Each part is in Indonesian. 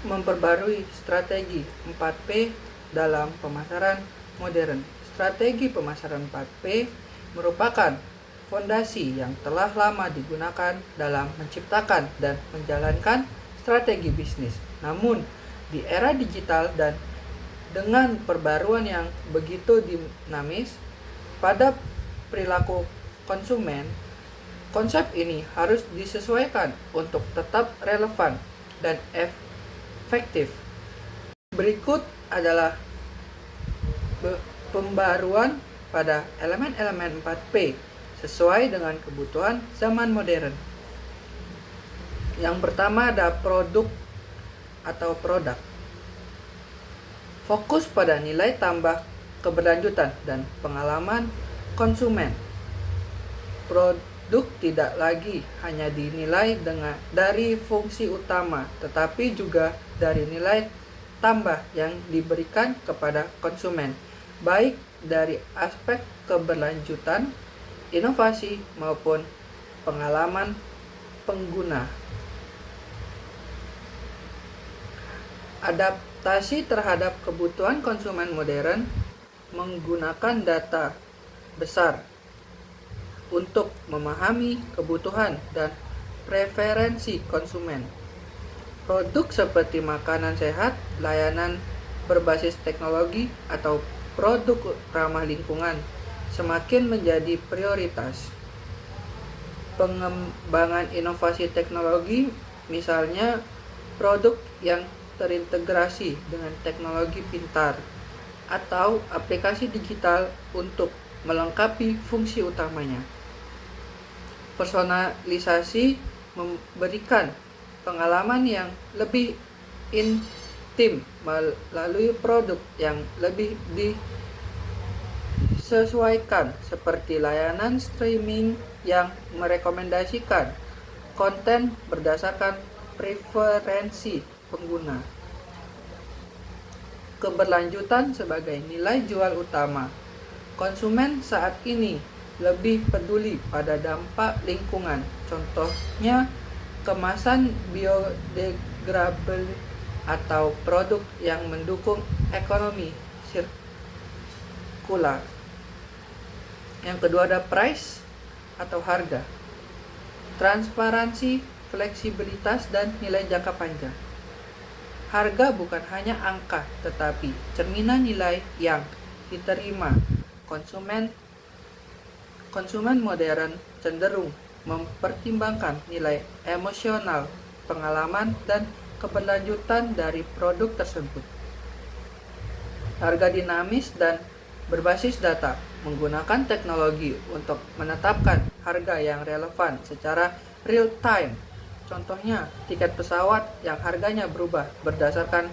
memperbarui strategi 4P dalam pemasaran modern. Strategi pemasaran 4P merupakan fondasi yang telah lama digunakan dalam menciptakan dan menjalankan strategi bisnis. Namun, di era digital dan dengan perbaruan yang begitu dinamis pada perilaku konsumen, konsep ini harus disesuaikan untuk tetap relevan dan efektif. Berikut adalah pembaruan pada elemen-elemen 4P sesuai dengan kebutuhan zaman modern. Yang pertama ada produk atau produk. Fokus pada nilai tambah keberlanjutan dan pengalaman konsumen. Produk tidak lagi hanya dinilai dari fungsi utama, tetapi juga dari nilai tambah yang diberikan kepada konsumen, baik dari aspek keberlanjutan, inovasi, maupun pengalaman pengguna. Adaptasi terhadap kebutuhan konsumen modern menggunakan data besar untuk memahami kebutuhan dan preferensi konsumen. Produk seperti makanan sehat, layanan berbasis teknologi, atau produk ramah lingkungan semakin menjadi prioritas. Pengembangan inovasi teknologi, misalnya produk yang terintegrasi dengan teknologi pintar atau aplikasi digital untuk melengkapi fungsi utamanya. Personalisasi memberikan pengalaman yang lebih intim melalui produk yang lebih disesuaikan, seperti layanan streaming yang merekomendasikan konten berdasarkan preferensi pengguna. Keberlanjutan sebagai nilai jual utama. Konsumen saat ini lebih peduli pada dampak lingkungan. Contohnya, kemasan biodegradable atau produk yang mendukung ekonomi sirkular. Yang kedua ada price atau harga. Transparansi, fleksibilitas, dan nilai jangka panjang. Harga bukan hanya angka, tetapi cerminan nilai yang diterima. Konsumen modern cenderung mempertimbangkan nilai emosional, pengalaman, dan keberlanjutan dari produk tersebut. Harga dinamis dan berbasis data, menggunakan teknologi untuk menetapkan harga yang relevan secara real time. Contohnya, tiket pesawat yang harganya berubah berdasarkan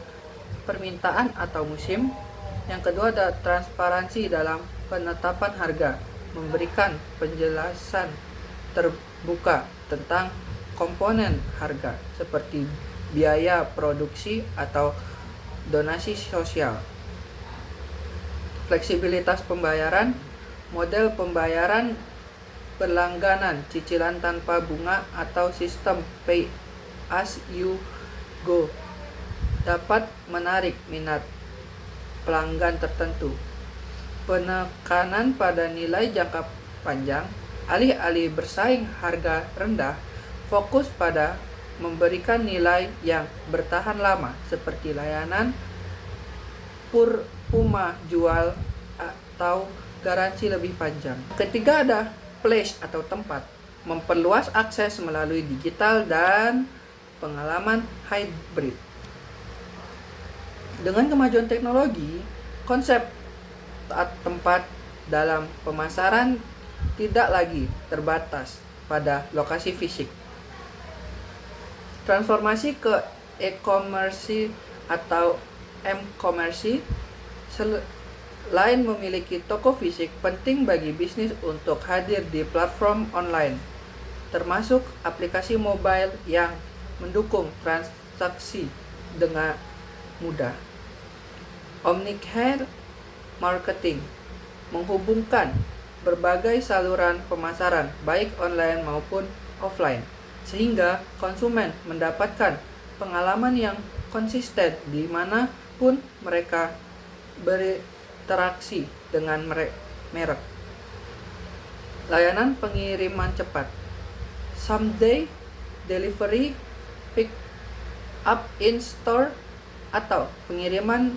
permintaan atau musim. Yang kedua ada transparansi dalam penetapan harga, memberikan penjelasan terbuka tentang komponen harga seperti biaya produksi atau donasi sosial. Fleksibilitas pembayaran, model pembayaran berlangganan, cicilan tanpa bunga, atau sistem pay as you go dapat menarik minat pelanggan tertentu. Penekanan pada nilai jangka panjang, alih-alih bersaing harga rendah, fokus pada memberikan nilai yang bertahan lama seperti layanan performa jual atau garansi lebih panjang. Ketiga ada place atau tempat, memperluas akses melalui digital dan pengalaman hybrid. Dengan kemajuan teknologi, konsep tempat dalam pemasaran tidak lagi terbatas pada lokasi fisik. Transformasi ke e-commerce atau m-commerce selain memiliki toko fisik, penting bagi bisnis untuk hadir di platform online, termasuk aplikasi mobile yang mendukung transaksi dengan mudah. Omnichannel marketing menghubungkan berbagai saluran pemasaran, baik online maupun offline, sehingga konsumen mendapatkan pengalaman yang konsisten dimanapun mereka berinteraksi dengan merek. Layanan pengiriman cepat, someday delivery, pick up in store, atau pengiriman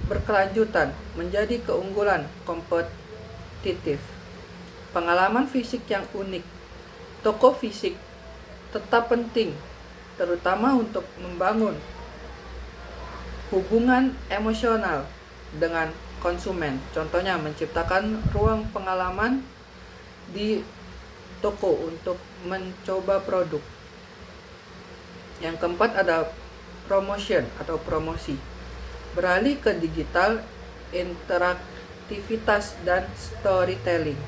berkelanjutan menjadi keunggulan kompetitif. Pengalaman fisik yang unik. Toko fisik tetap penting, terutama untuk membangun hubungan emosional dengan konsumen. Contohnya menciptakan ruang pengalaman di toko untuk mencoba produk. Yang keempat ada promotion atau promosi. Beralih ke digital, interaktivitas, dan storytelling.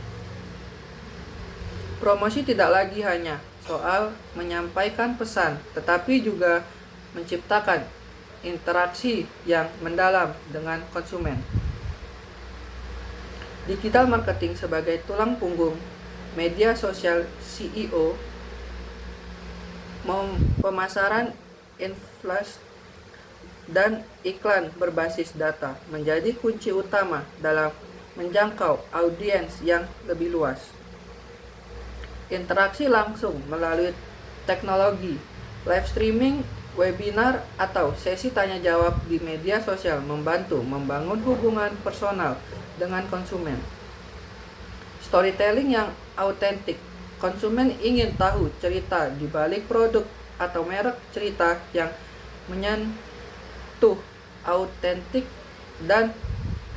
Promosi tidak lagi hanya soal menyampaikan pesan, tetapi juga menciptakan interaksi yang mendalam dengan konsumen. Digital marketing sebagai tulang punggung media sosial CEO, pemasaran influencer dan iklan berbasis data menjadi kunci utama dalam menjangkau audiens yang lebih luas. Interaksi langsung melalui teknologi, live streaming, webinar, atau sesi tanya jawab di media sosial membantu membangun hubungan personal dengan konsumen. Storytelling yang autentik. Konsumen ingin tahu cerita di balik produk atau merek. Cerita yang menyentuh, autentik, dan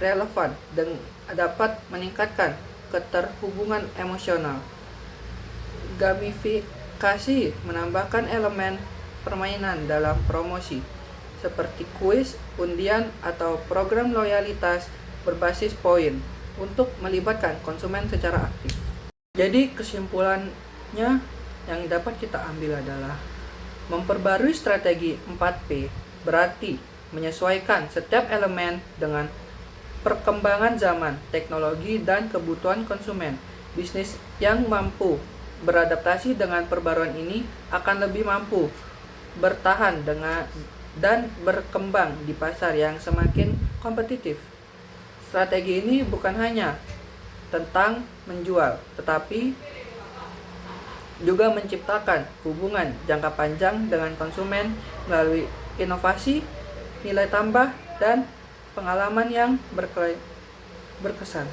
relevan dan dapat meningkatkan keterhubungan emosional. Gamifikasi menambahkan elemen permainan dalam promosi seperti kuis, undian, atau program loyalitas berbasis poin untuk melibatkan konsumen secara aktif. Jadi kesimpulannya yang dapat kita ambil adalah memperbarui strategi 4P berarti menyesuaikan setiap elemen dengan perkembangan zaman, teknologi, dan kebutuhan konsumen. Bisnis yang mampu beradaptasi dengan perbaruan ini akan lebih mampu bertahan dan berkembang di pasar yang semakin kompetitif. Strategi ini bukan hanya tentang menjual, tetapi juga menciptakan hubungan jangka panjang dengan konsumen melalui inovasi, nilai tambah, dan pengalaman yang berkesan.